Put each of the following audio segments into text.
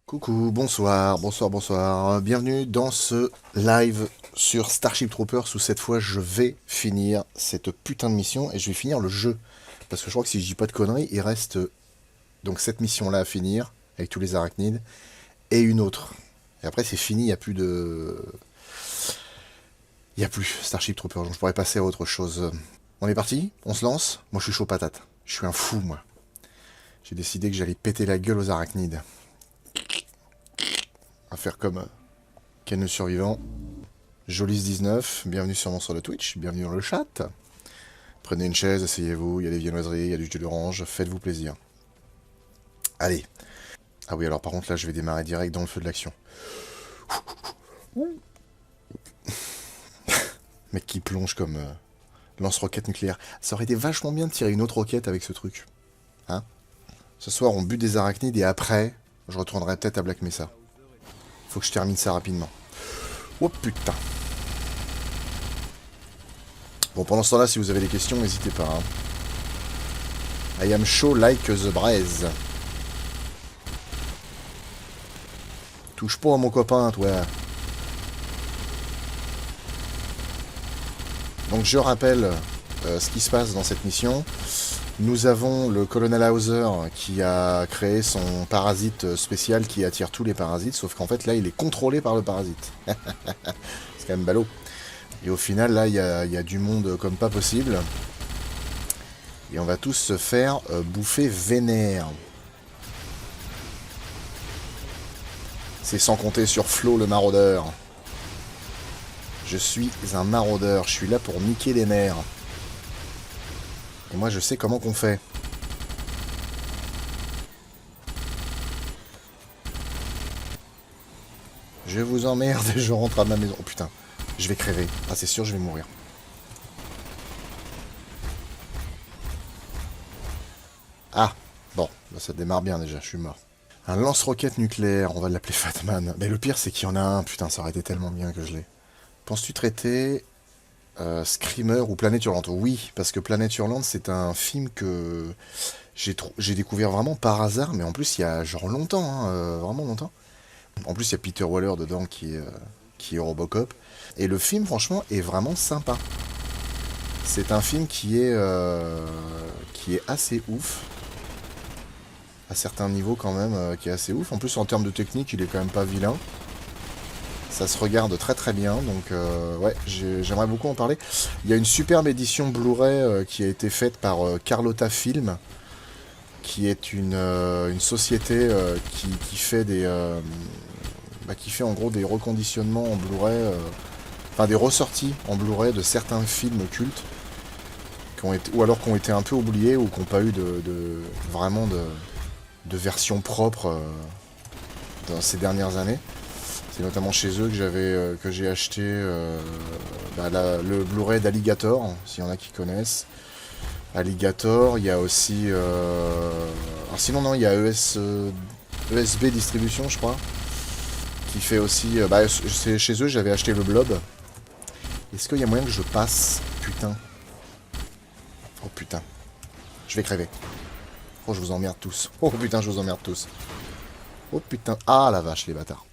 Coucou, bonsoir, bonsoir, bonsoir. Bienvenue dans ce live sur Starship Troopers où cette fois je vais finir cette putain de mission et je vais finir le jeu. Parce que je crois que si je dis pas de conneries, il reste donc cette mission-là à finir avec tous les arachnides et une autre. Et après c'est fini, il n'y a plus de... Il n'y a plus Starship Troopers, donc je pourrais passer à autre chose. On est parti? On se lance? Moi je suis chaud patate. Je suis un fou moi. J'ai décidé que j'allais péter la gueule aux arachnides. On va faire comme Ken le survivant. Jolis19, bienvenue sûrement sur le Twitch, bienvenue dans le chat. Prenez une chaise, asseyez-vous, il y a des viennoiseries, il y a du jus d'orange, faites-vous plaisir. Allez. Ah oui, alors par contre là je vais démarrer direct dans le feu de l'action. Mec qui plonge comme lance-roquette nucléaire. Ça aurait été vachement bien de tirer une autre roquette avec ce truc. Hein? Ce soir on bute des arachnides et après, je retournerai peut-être à Black Mesa. Faut que je termine ça rapidement. Oh putain. Bon, pendant ce temps-là, si vous avez des questions, n'hésitez pas. Hein. I am show like the braise. Touche pas à mon copain, toi. Donc je rappelle ce qui se passe dans cette mission. Nous avons le colonel Hauser qui a créé son parasite spécial qui attire tous les parasites, sauf qu'en fait là il est contrôlé par le parasite. C'est quand même ballot. Et au final là il y a du monde comme pas possible. Et on va tous se faire bouffer vénère. C'est sans compter sur Flo le maraudeur. Je suis un maraudeur, je suis là pour niquer les nerfs. Et moi je sais comment qu'on fait. Je vous emmerde et je rentre à ma maison. Oh putain, je vais crever. Ah c'est sûr je vais mourir. Ah, bon, bah, ça démarre bien déjà, je suis mort. Un lance-roquette nucléaire, on va l'appeler Fatman. Mais le pire c'est qu'il y en a un, putain ça aurait été tellement bien que je l'ai. Penses-tu traiter... Screamer ou Planète Hurlante? Oui, parce que Planète Hurlante, c'est un film que j'ai découvert vraiment par hasard, mais en plus, il y a genre longtemps, hein, vraiment longtemps. En plus, il y a Peter Waller dedans qui est Robocop. Et le film, franchement, est vraiment sympa. C'est un film qui est assez ouf. À certains niveaux, quand même, qui est assez ouf. En plus, en termes de technique, il est quand même pas vilain. Ça se regarde très très bien, donc ouais, j'aimerais beaucoup en parler. Il y a une superbe édition Blu-ray qui a été faite par Carlotta Film, qui est une société qui fait qui fait en gros des reconditionnements en Blu-ray, enfin des ressorties en Blu-ray de certains films cultes, ou alors qui ont été un peu oubliés ou qui n'ont pas eu vraiment de version propre dans ces dernières années. C'est notamment chez eux que j'ai acheté le Blu-ray d'Alligator, s'il y en a qui connaissent. Alligator, il y a aussi... sinon, non, il y a ESB Distribution, je crois, qui fait aussi... c'est chez eux, j'avais acheté le Blob. Est-ce qu'il y a moyen que je passe? Putain. Oh putain. Je vais crever. Oh, je vous emmerde tous. Oh putain, je vous emmerde tous. Oh putain. Ah, la vache, les bâtards.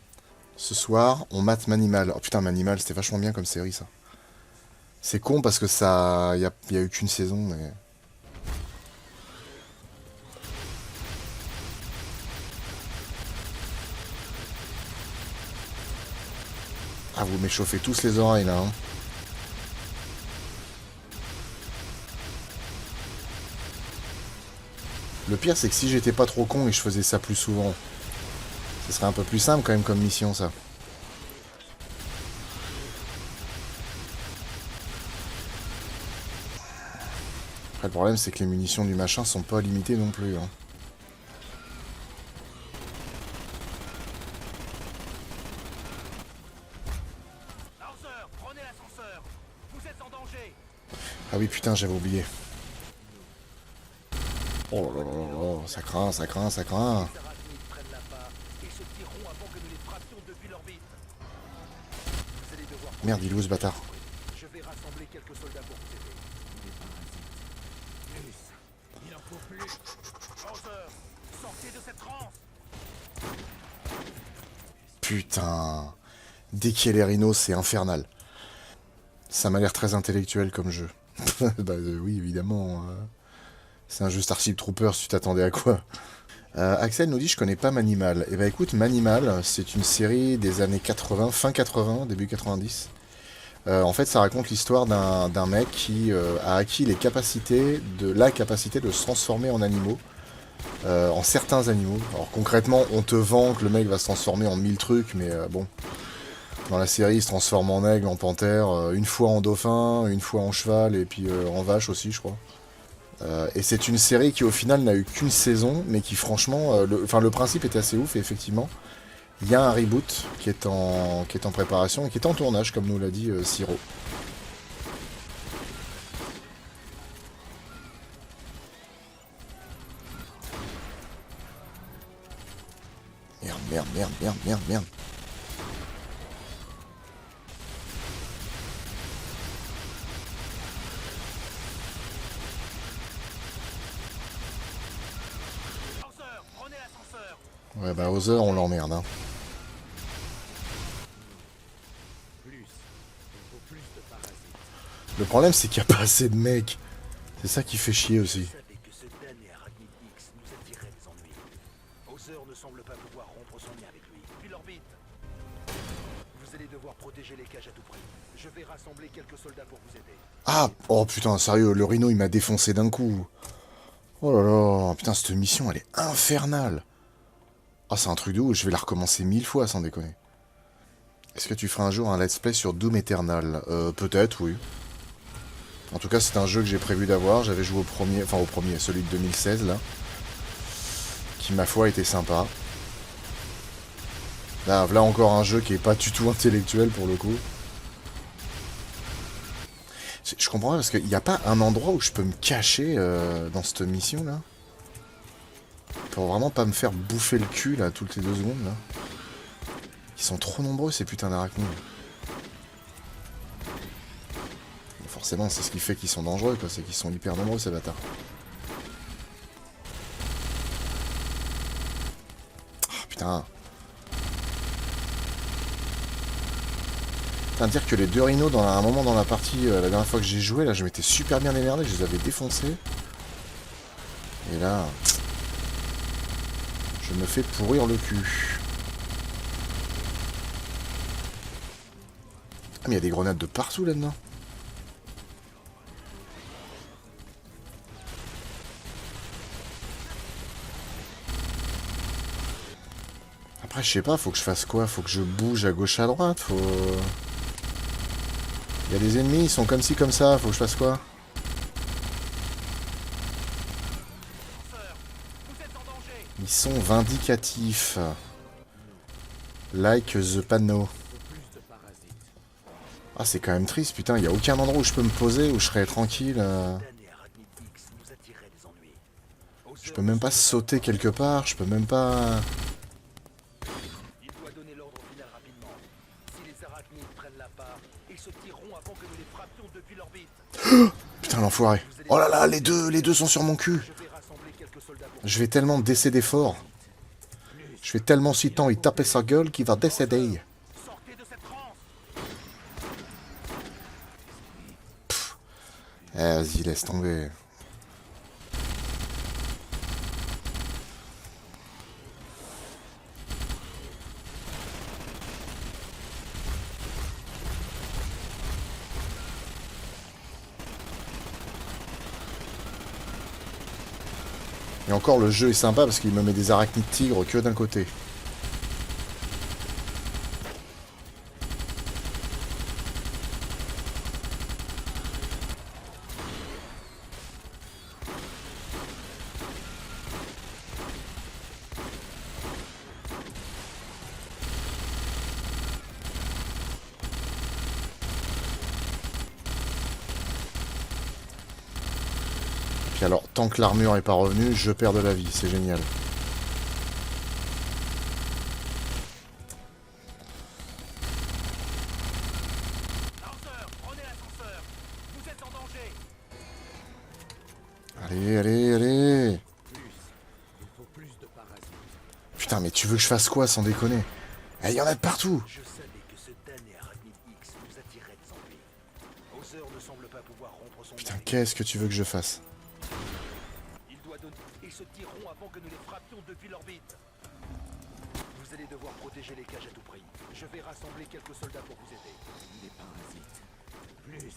Ce soir, on mate Manimal. Oh putain, Manimal, c'était vachement bien comme série, ça. C'est con parce que ça... Y a eu qu'une saison, mais... Ah, vous m'échauffez tous les oreilles, là, hein. Le pire, c'est que si j'étais pas trop con et que je faisais ça plus souvent, ce serait un peu plus simple, quand même, comme mission, ça. Après, le problème, c'est que les munitions du machin sont pas limitées non plus, hein. Ah oui, putain, j'avais oublié. Oh là là là là, ça craint, ça craint, ça craint. Merde, il est où ce bâtard? Je vais rassembler quelques soldats pour vous aider. Il en faut plus. Hauser, sortez de cette transe. putain. Dès qu'il y a les rhinos, c'est infernal. Ça m'a l'air très intellectuel comme jeu. Bah oui, évidemment. C'est un jeu Starship Troopers, tu t'attendais à quoi? Axel nous dit je connais pas Manimal. Et bah écoute, Manimal, c'est une série des années 80, fin 80, début 90. En fait, ça raconte l'histoire d'un mec qui a acquis la capacité de se transformer en animaux, en certains animaux. Alors concrètement, on te vend que le mec va se transformer en 1000 trucs, mais bon, dans la série, il se transforme en aigle, en panthère, une fois en dauphin, une fois en cheval, et puis en vache aussi, je crois. Et c'est une série qui au final n'a eu qu'une saison, mais qui franchement, le principe était assez ouf, et effectivement, il y a un reboot qui est en préparation et qui est en tournage, comme nous l'a dit Siro. Merde, merde, merde, merde, merde, merde. Ouais, bah Other, on l'emmerde, hein. Le problème, c'est qu'il n'y a pas assez de mecs. C'est ça qui fait chier aussi. Je savais que ce damné Arachnid X nous attirait des ennuis. Other ne semble pas pouvoir rompre son lien avec lui. Puis l'orbite. Vous allez devoir protéger les cages à tout prix. Je vais rassembler quelques soldats pour vous aider. Ah, oh putain, sérieux, le rhino, il m'a défoncé d'un coup. Oh là là, putain, cette mission, elle est infernale. Ah, c'est un truc de ouf, je vais la recommencer 1000 fois, sans déconner. Est-ce que tu feras un jour un let's play sur Doom Eternal? Peut-être, oui. En tout cas, c'est un jeu que j'ai prévu d'avoir. J'avais joué au premier, celui de 2016, là. Qui, ma foi, était sympa. Là encore un jeu qui est pas du tout intellectuel, pour le coup. Je comprends pas, parce qu'il n'y a pas un endroit où je peux me cacher dans cette mission, là. Pour vraiment pas me faire bouffer le cul, là, toutes les 2 secondes, là. Ils sont trop nombreux, ces putains d'arachnides. Forcément, c'est ce qui fait qu'ils sont dangereux, quoi. C'est qu'ils sont hyper nombreux, ces bâtards. Ah, putain. Putain, dire que les 2 rhinos, à un moment dans la partie, la dernière fois que j'ai joué, là, je m'étais super bien émerdé, je les avais défoncés. Et là... je me fais pourrir le cul. Ah, mais il y a des grenades de partout, là-dedans. Après, je sais pas, faut que je fasse quoi? Faut que je bouge à gauche à droite, faut... Il y a des ennemis, ils sont comme ci, comme ça, faut que je fasse quoi? Ils sont vindicatifs. Like the panneau. Ah, c'est quand même triste, putain, il n'y a aucun endroit où je peux me poser, où je serais tranquille. Je peux même pas sauter quelque part, je peux même pas... Il doit donner l'ordre final rapidement. Si les arachnides prennent la part, ils se tireront avant que nous les frappions depuis l'orbite. Putain, l'enfoiré. Oh là là, les deux sont sur mon cul. Je vais rassembler quelques soldats pour Je vais tellement décéder fort. Je vais tellement si tant y taper sa gueule qu'il va décéder. sortir de cette transe. Eh, vas-y, laisse tomber. Et encore, le jeu est sympa parce qu'il me met des arachnides tigres que d'un côté. Puis alors, tant que l'armure est pas revenue, je perds de la vie, c'est génial. Lanceur, prenez l'ascenseur. Vous êtes en danger. Allez, allez, allez. Il faut plus de parasites. Putain, mais tu veux que je fasse quoi, sans déconner? Eh, y en a de partout. Je savais que ce damné Arachnid X nous attirait des ennuis. Hauser ne semble pas pouvoir rompre son lien Putain, avec qu'est-ce que tu veux que je fasse? Il doit donner. Ils se tireront avant que nous les frappions depuis l'orbite. Vous allez devoir protéger les cages à tout prix. Je vais rassembler quelques soldats pour vous aider. Les parasites. Plus.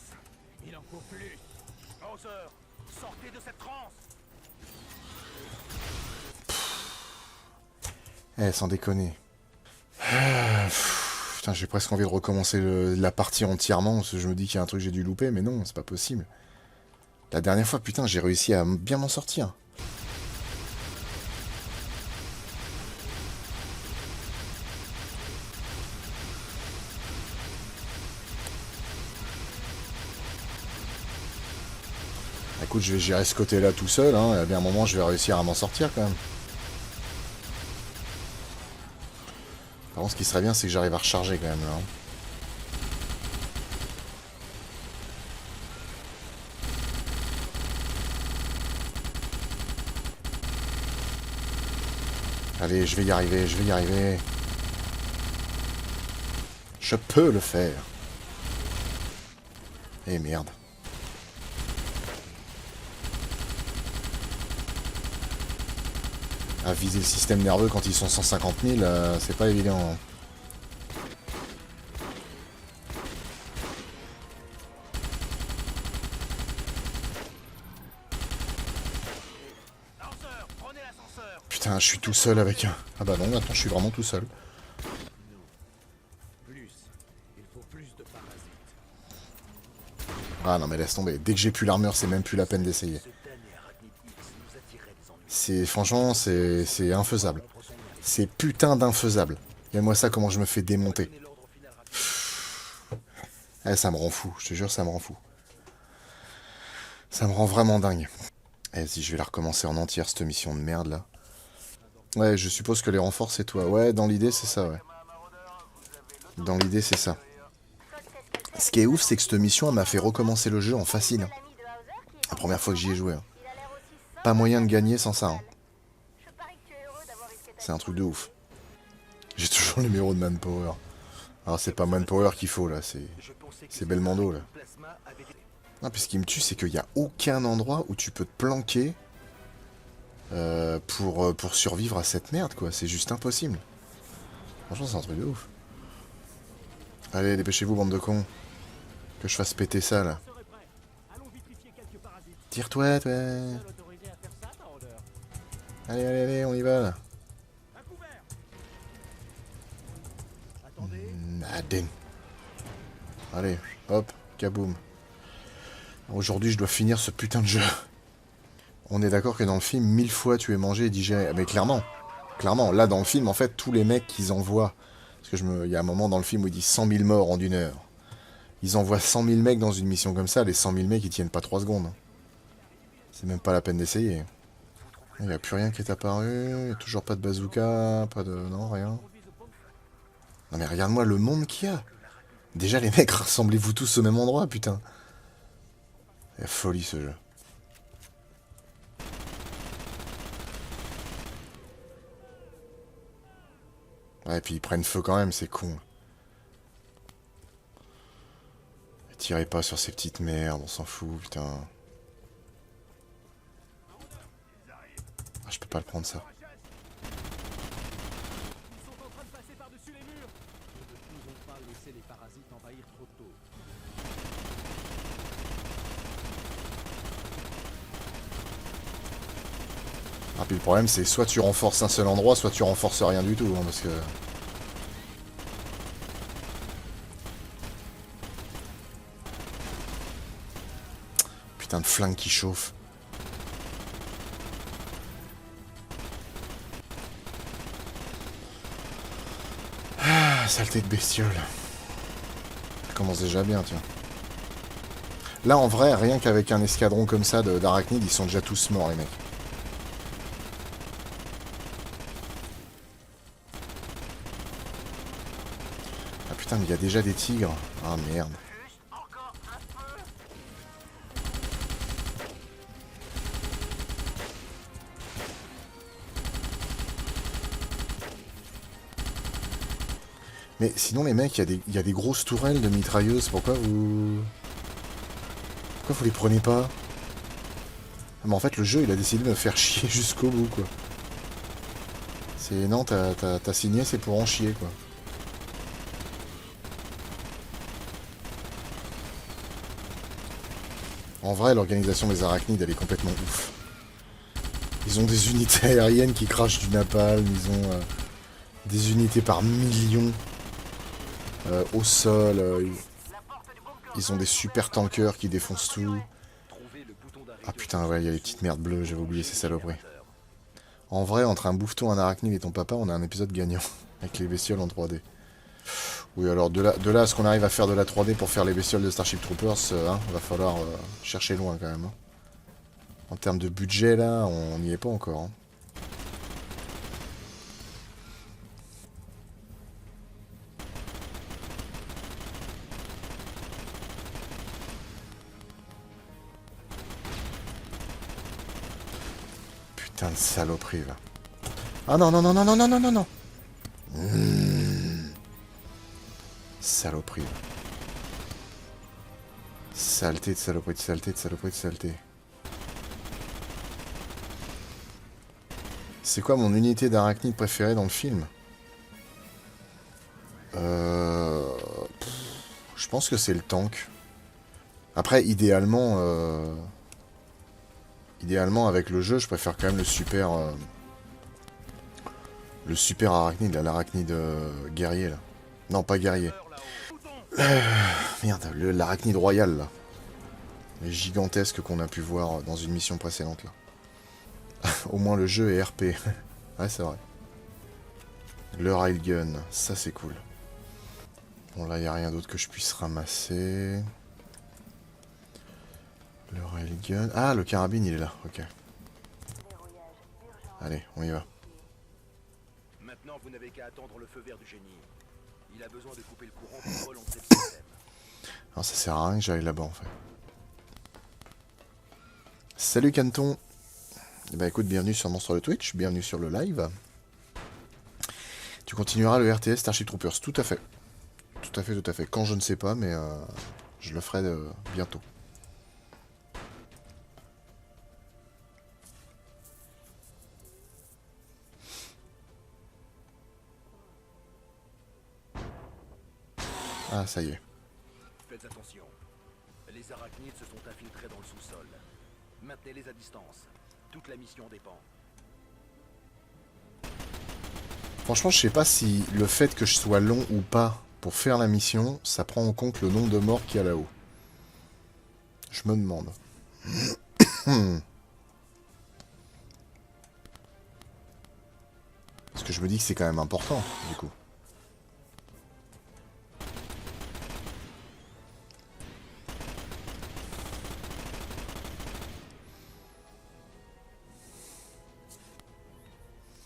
Il en faut plus. Hauser, sortez de cette transe. Eh, sans déconner. Ah, putain, j'ai presque envie de recommencer la partie entièrement, parce que je me dis qu'il y a un truc que j'ai dû louper, mais non, c'est pas possible. La dernière fois, putain, j'ai réussi à bien m'en sortir. Écoute, je vais gérer ce côté-là tout seul, hein, et à bien un moment, je vais réussir à m'en sortir, quand même. Par contre, ce qui serait bien, c'est que j'arrive à recharger, quand même, là. Hein. Allez, je vais y arriver, je vais y arriver. Je peux le faire. Eh merde. À viser le système nerveux quand ils sont 150 000, c'est pas évident. Lanceur, prenez l'ascenseur. Putain, je suis tout seul avec un... Ah bah non, maintenant je suis vraiment tout seul. Plus. Il faut plus de parasites. Ah non mais laisse tomber. Dès que j'ai plus l'armure, c'est même plus la peine d'essayer. Ce damné Arachnid X nous attirait des ennuis. C'est... Franchement, c'est infaisable. Rompre son lien avec C'est putain d'infaisable. Et moi ça, comment je me fais démonter. Donnez l'ordre final rapidement. Eh, ça me rend fou, je te jure, ça me rend fou. Ça me rend vraiment dingue. Eh, si je vais la recommencer en entière, cette mission de merde, là. Ouais, je suppose que les renforts, c'est toi. Ouais, dans l'idée, c'est ça, ouais. Dans l'idée, c'est ça. Ce qui est ouf, c'est que cette mission, elle m'a fait recommencer le jeu en facile. Hein. La première fois que j'y ai joué. Hein. Pas moyen de gagner sans ça. Hein. C'est un truc de ouf. J'ai toujours le numéro de Manpower. Alors, c'est pas Manpower qu'il faut, là, c'est... Je pensais que C'est Belmondo, là. ce plasma avait des- Non, puis ce qui me tue, c'est qu'il n'y a aucun endroit où tu peux te planquer pour survivre à cette merde, quoi. C'est juste impossible. Franchement, c'est un truc de ouf. Allez, dépêchez-vous, bande de cons. Que je fasse péter ça, là. Serait prêt. Allons vitrifier quelques parasites. Tire-toi, toi. Seul autorisé à faire ça, Marauder. Allez, allez, allez, on y va, là. À couvert. Attendez. Nadine. Allez, hop, kaboum. Aujourd'hui, je dois finir ce putain de jeu. On est d'accord que dans le film, 1000 fois tu es mangé et digéré. Mais clairement, clairement, là, dans le film, en fait, tous les mecs qu'ils envoient... Parce que il y a un moment dans le film où ils disent 100 000 morts en une heure. Ils envoient 100 000 mecs dans une mission comme ça. Les 100 000 mecs, ils tiennent pas 3 secondes. C'est même pas la peine d'essayer. Il n'y a plus rien qui est apparu. Il n'y a toujours pas de bazooka. Pas de... Non, rien. Non mais regarde-moi le monde qu'il y a. Déjà, les mecs, rassemblez-vous tous au même endroit, putain. C'est la folie, ce jeu. Ouais, et puis ils prennent feu quand même, c'est con. Tirez pas sur ces petites merdes, on s'en fout, putain. Ah, je peux pas le prendre, ça. Ils sont en train de passer par-dessus les murs. Nous ne pouvons pas laisser les parasites envahir trop tôt. Ah, puis le problème, c'est soit tu renforces un seul endroit, soit tu renforces rien du tout, hein, parce que... Putain de flingue qui chauffe. Ah, saleté de bestiole. Ça commence déjà bien, tiens. Là, en vrai, rien qu'avec un escadron comme ça d'arachnides, ils sont déjà tous morts, les mecs. Ah putain, mais il y a déjà des tigres. Ah merde. Mais sinon, les mecs, il y a des grosses tourelles de mitrailleuses. Pourquoi vous les prenez pas? Ah, mais en fait, le jeu, il a décidé de me faire chier jusqu'au bout, quoi. C'est... Non, t'as signé, c'est pour en chier, quoi. En vrai, l'organisation des arachnides, elle est complètement ouf. Ils ont des unités aériennes qui crachent du napalm, ils ont des unités par millions au sol, ils ont des super tankers qui défoncent tout. Ah putain, ouais, il y a les petites merdes bleues, j'avais oublié ces saloperies. En vrai, entre un bouffeton, un arachnide et ton papa, on a un épisode gagnant, avec les bestioles en 3D. Oui, alors de là à ce qu'on arrive à faire de la 3D pour faire les bestioles de Starship Troopers, va falloir chercher loin quand même. Hein. En termes de budget, là, on n'y est pas encore. Hein. Putain de saloperie, va. Ah non, non, non, non, non, non, non, non, non. Saloperie. Saleté de saloperie, de saleté, de saloperie, de saleté. C'est quoi mon unité d'arachnide préférée dans le film? Je pense que c'est le tank. Après, idéalement, avec le jeu, je préfère quand même le super arachnide, l'arachnide guerrier, là. Non, pas guerrier. Merde, l'arachnide royal, là. Les gigantesques qu'on a pu voir dans une mission précédente, là. Au moins, le jeu est RP. Ouais, c'est vrai. Le railgun, ça c'est cool. Bon, là, il n'y a rien d'autre que je puisse ramasser. Le railgun... Ah, le carabine, il est là, ok. Allez, on y va. Maintenant, vous n'avez qu'à attendre le feu vert du génie. Il a besoin de couper le courant pour relancer le système. Alors, ça sert à rien que j'aille là-bas, en fait. Salut, Canton. Eh ben, écoute, bienvenue sur Monstre de Twitch, bienvenue sur le live. Tu continueras le RTS Starship Troopers, tout à fait. Tout à fait, tout à fait. Quand je ne sais pas, mais je le ferai bientôt. Ah, ça y est. Faites attention. Les arachnides se sont infiltrés dans le sous-sol. Maintenez-les à distance. Toute la mission dépend. Franchement, je sais pas si le fait que je sois long ou pas pour faire la mission, ça prend en compte le nombre de morts qu'il y a là-haut. Je me demande. Parce que je me dis que c'est quand même important, du coup.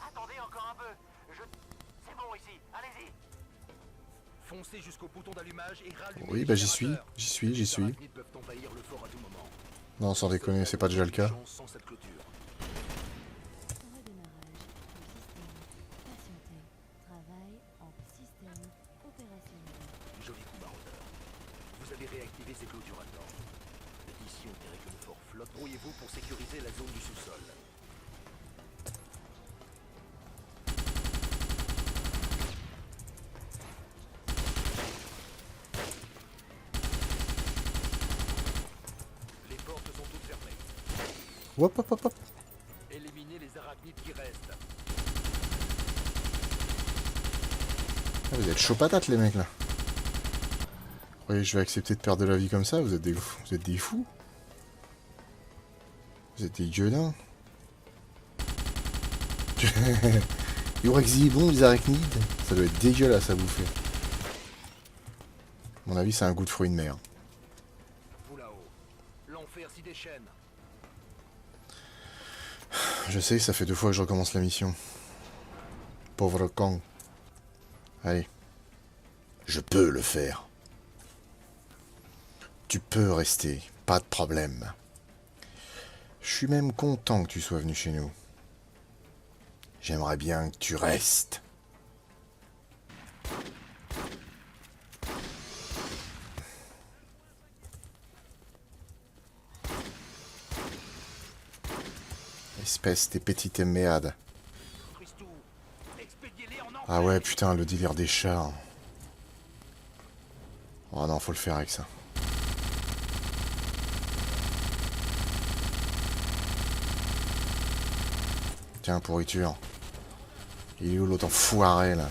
Attendez encore un peu. C'est bon ici. Allez-y. Foncez jusqu'au bouton d'allumage et rallumez. Oui, bah j'y suis. J'y suis. Les arachnides peuvent envahir le fort à tout moment. Non, sans déconner, c'est pas déjà le cas. Sans cette clôture. Joli coup, maraudeur. Vous avez réactivé ces clôtures à temps. Ici, on dirait que le fort flotte. Brouillez-vous pour sécuriser la zone du sous-sol. Les portes sont toutes fermées. Hop, hop, hop, hop. Éliminez les arachnides qui restent. Ah, vous êtes chaud patate, les mecs, là. Oui, je vais accepter de perdre de la vie comme ça, vous êtes des fous. Vous êtes des gueulins. Yorexi, bon, les arachnides. Ça doit être dégueulasse à bouffer. À mon avis, c'est un goût de fruit de mer. Vous là-haut. L'enfer s'y déchaîne. Je sais, ça fait 2 fois que je recommence la mission. Pauvre Kang. Allez. Je peux le faire. Tu peux rester, pas de problème. Je suis même content que tu sois venu chez nous. J'aimerais bien que tu restes. espèce de petites merdes. Christou, expédiez-les en Ah ouais, putain, le délire des chars. Oh non, faut le faire avec ça. Tiens, pourriture. Il est où l'autre enfoiré, là?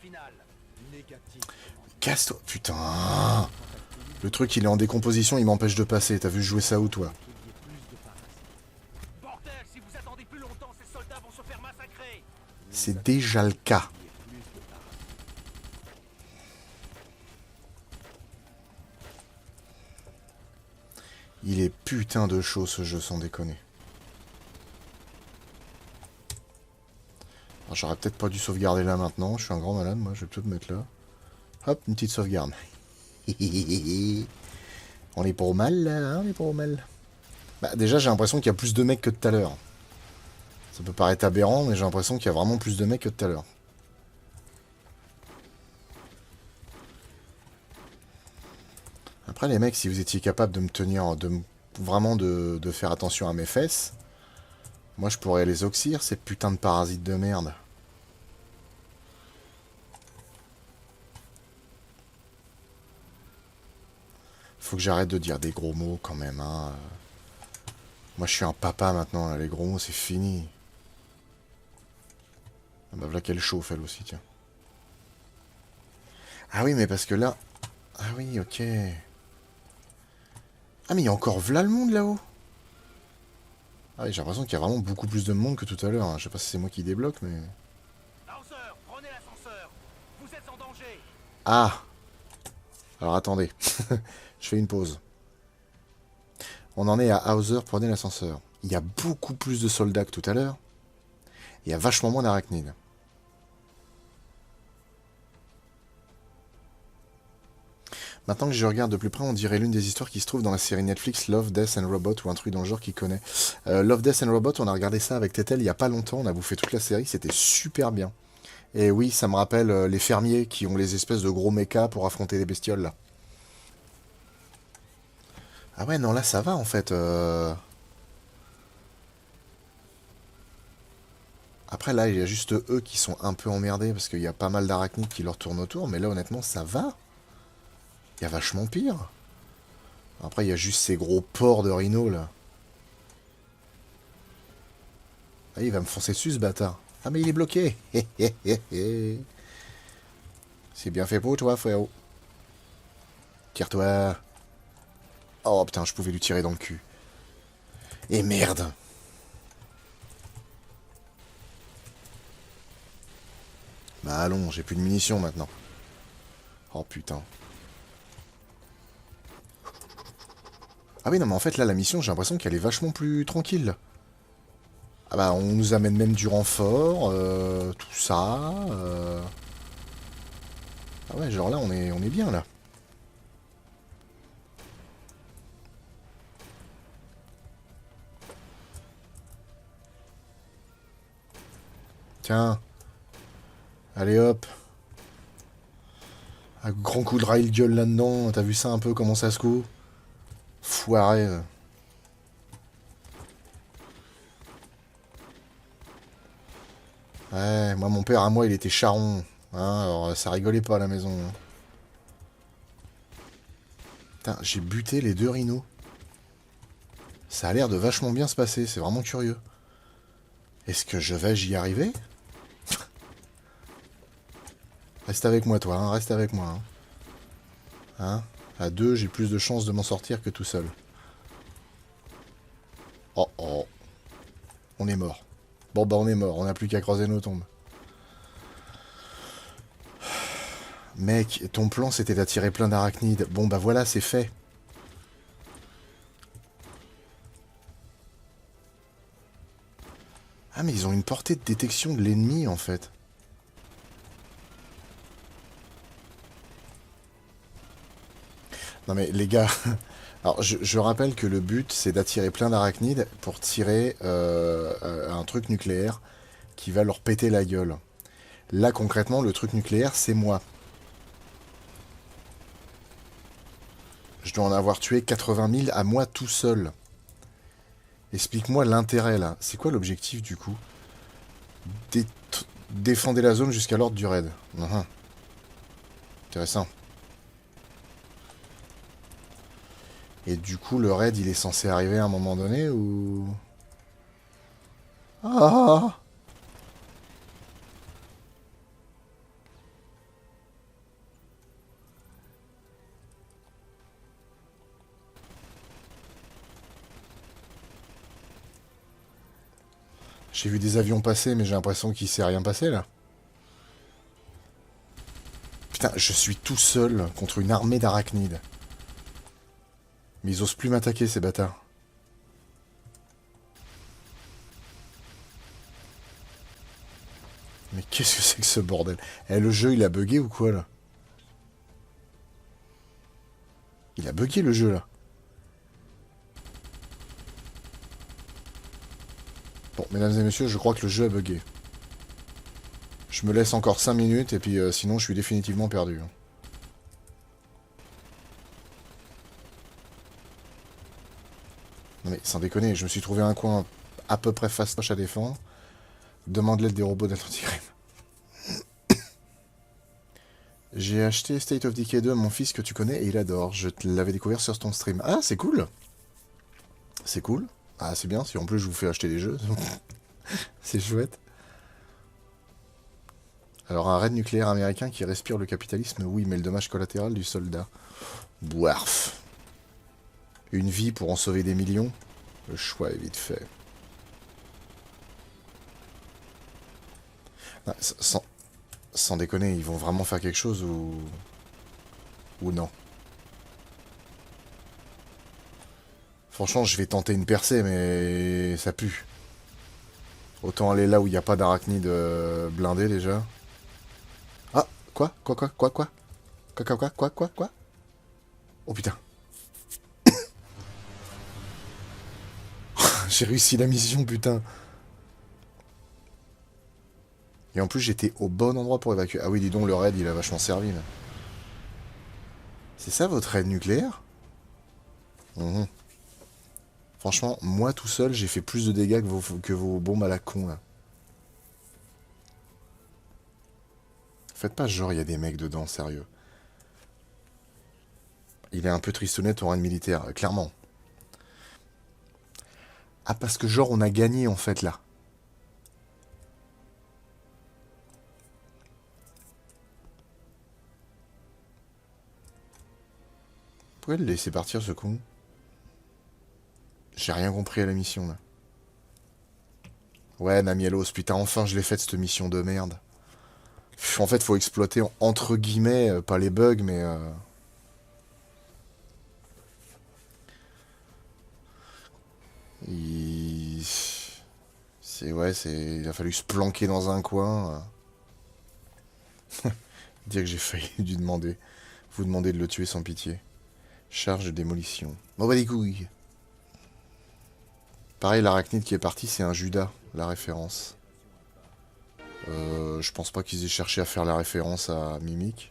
finale. Négatif. Casse-toi, putain. Le truc, il est en décomposition, il m'empêche de passer. T'as vu jouer ça où, toi? Qu'il y ait plus de parasites. Bordel, si vous attendez plus longtemps, ces soldats vont se faire massacrer. C'est déjà le cas. Qu'il y ait plus de parasites. Il est putain de chaud, ce jeu, sans déconner. Alors, j'aurais peut-être pas dû sauvegarder là, maintenant. Je suis un grand malade, moi. Je vais peut-être me mettre là. Hop, une petite sauvegarde. On est pas au mal, là, hein, on est pas au mal. Bah, déjà, j'ai l'impression qu'il y a plus de mecs que tout à l'heure. Ça peut paraître aberrant, mais j'ai l'impression qu'il y a vraiment plus de mecs que tout à l'heure. Après, les mecs, si vous étiez capable de me tenir, vraiment de faire attention à mes fesses, moi, je pourrais les oxyre, ces putains de parasites de merde. Faut que j'arrête de dire des gros mots, quand même, hein. Moi, je suis un papa, maintenant, là. Les gros mots, c'est fini. Ah bah, voilà qu'elle chauffe, elle aussi, tiens. Ah oui, mais parce que là... Ah oui, ok. Ah, mais il y a encore v'là le monde, là-haut. Ah oui, j'ai l'impression qu'il y a vraiment beaucoup plus de monde que tout à l'heure, hein. Je sais pas si c'est moi qui débloque, mais... Hauser, prenez l'ascenseur. Vous êtes en danger. Ah! Alors, attendez. Je fais une pause. On en est à Hauser, prenez l'ascenseur. Il y a beaucoup plus de soldats que tout à l'heure. Il y a vachement moins d'arachnides. Maintenant que je regarde de plus près, on dirait l'une des histoires qui se trouve dans la série Netflix Love, Death and Robot ou un truc dans le genre qui connaît. Love, Death and Robot, on a regardé ça avec Tetel il y a pas longtemps, on a bouffé toute la série, c'était super bien. Et oui, ça me rappelle les fermiers qui ont les espèces de gros mechas pour affronter les bestioles là. Ah ouais, non, là ça va en fait. Après là, il y a juste eux qui sont un peu emmerdés parce qu'il y a pas mal d'arachnides qui leur tournent autour, mais là honnêtement ça va. Il y a vachement pire. Après, il y a juste ces gros porcs de rhino, là. Ah, il va me foncer dessus, ce bâtard. Ah, mais il est bloqué. C'est bien fait pour toi, frérot. Tire-toi. Oh, putain, je pouvais lui tirer dans le cul. Et merde. Bah allons, j'ai plus de munitions, maintenant. Oh, putain. Ah oui, non, mais en fait, là, la mission, j'ai l'impression qu'elle est vachement plus tranquille. Ah bah, on nous amène même du renfort, tout ça. Ah ouais, genre là, on est bien, là. Tiens. Allez, hop. Un grand coup de rail gueule là-dedans. T'as vu ça un peu, comment ça se coud? Foiré. Ouais, moi, mon père, à moi, il était charron. Hein, alors, ça rigolait pas à la maison. Hein. Putain, j'ai buté les deux rhinos. Ça a l'air de vachement bien se passer, c'est vraiment curieux. Est-ce que je vais y arriver? Reste avec moi, toi, hein, reste avec moi. Hein, à deux, j'ai plus de chances de m'en sortir que tout seul. Oh oh. On est mort. Bon bah on est mort, on n'a plus qu'à creuser nos tombes. Mec, ton plan c'était d'attirer plein d'arachnides. Bon bah voilà, c'est fait. Ah mais ils ont une portée de détection de l'ennemi en fait. Non mais les gars, Alors, je rappelle que le but, c'est d'attirer plein d'arachnides pour tirer un truc nucléaire qui va leur péter la gueule. Là, concrètement, le truc nucléaire, c'est moi. Je dois en avoir tué 80 000 à moi tout seul. Explique-moi l'intérêt, là. C'est quoi l'objectif, du coup? Dé- Défendez la zone jusqu'à l'ordre du raid. Intéressant. Et du coup, le raid, il est censé arriver à un moment donné, ou... Ah! J'ai vu des avions passer, mais j'ai l'impression qu'il s'est rien passé, là. Putain, je suis tout seul contre une armée d'arachnides. Mais ils osent plus m'attaquer, ces bâtards. Mais qu'est-ce que c'est que ce bordel? Eh, le jeu, il a bugué ou quoi, là? Il a bugué, le jeu, là. Bon, mesdames et messieurs, je crois que le jeu a bugué. Je me laisse encore 5 minutes, et puis sinon, je suis définitivement perdu. Non mais, sans déconner, je me suis trouvé un coin à peu près fastoche à défendre. Demande l'aide des robots d'Atlantic. J'ai acheté State of Decay 2 à mon fils que tu connais et il adore. Je l'avais découvert sur ton stream. Ah, c'est cool. C'est cool. Ah, c'est bien si en plus je vous fais acheter des jeux. C'est chouette. Alors, un raid nucléaire américain qui respire le capitalisme, oui, mais le dommage collatéral du soldat. Boarf. Une vie pour en sauver des millions. Le choix est vite fait. Ah, sans déconner, ils vont vraiment faire quelque chose ou non? Franchement, je vais tenter une percée, mais ça pue. Autant aller là où il n'y a pas d'arachnide blindé déjà. Ah, quoi? Quoi? Oh putain. J'ai réussi la mission, putain. Et en plus, j'étais au bon endroit pour évacuer. Ah oui, dis donc, le raid, il a vachement servi, là. C'est ça, votre raid nucléaire? Mhm. Franchement, moi, tout seul, j'ai fait plus de dégâts que vos bombes à la con, là. Faites pas genre, il y a des mecs dedans, sérieux. Il est un peu tristounette ton raid militaire, clairement. Ah, parce que genre, on a gagné, en fait, là. Pourquoi le laisser partir, ce con? J'ai rien compris à la mission, là. Ouais, Namielos, putain, enfin, je l'ai faite, cette mission de merde. En fait, faut exploiter, entre guillemets, pas les bugs, mais... Il... Ouais, il a fallu se planquer dans un coin. Dire que j'ai failli lui demander. Vous demander de le tuer sans pitié. Charge de démolition. Bon bah les couilles. Pareil, l'arachnide qui est parti, c'est un Judas, la référence. Je pense pas qu'ils aient cherché à faire la référence à Mimic.